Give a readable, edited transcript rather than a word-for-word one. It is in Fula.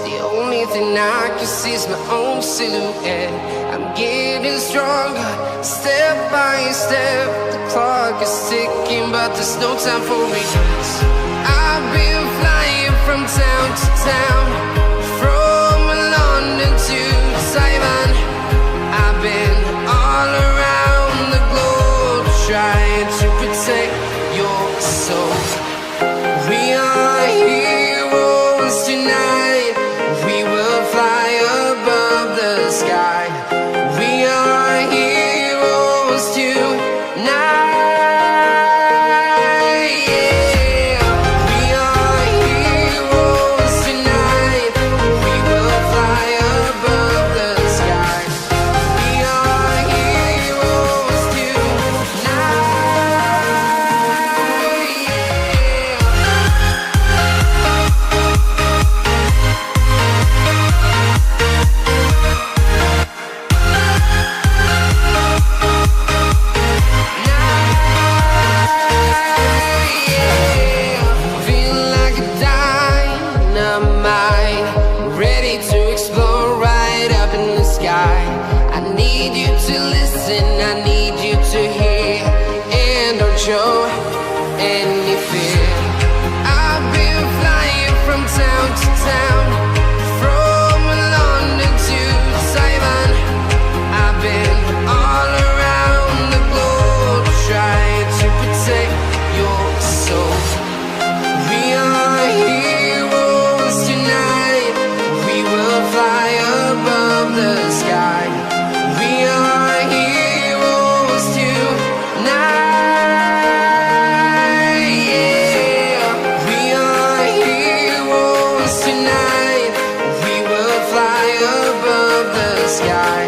The only thing I can see is my own silhouette. I'm getting stronger, step by step. The clock is ticking, but there's no time for regrets. I've been flying from town to town, from London to Taiwan. I've been all around the globe, trying to protect your soul. We are heroes tonight. We will fly above the sky. We are heroes tonight. Yeah. We are heroes tonight. We will fly above the sky. We are heroes tonight. Feeling like a dynamite, ready to explode right up in the sky. I need you to listen, I need you to hear, and don't show any fear. I've been flying from town to town, from London to Taiwan. I've been all around the globe, trying to protect your soul. We are heroes tonight. We will fly above the sky. We are heroes tonight. Yeah. We are heroes tonight. We will fly above the sky.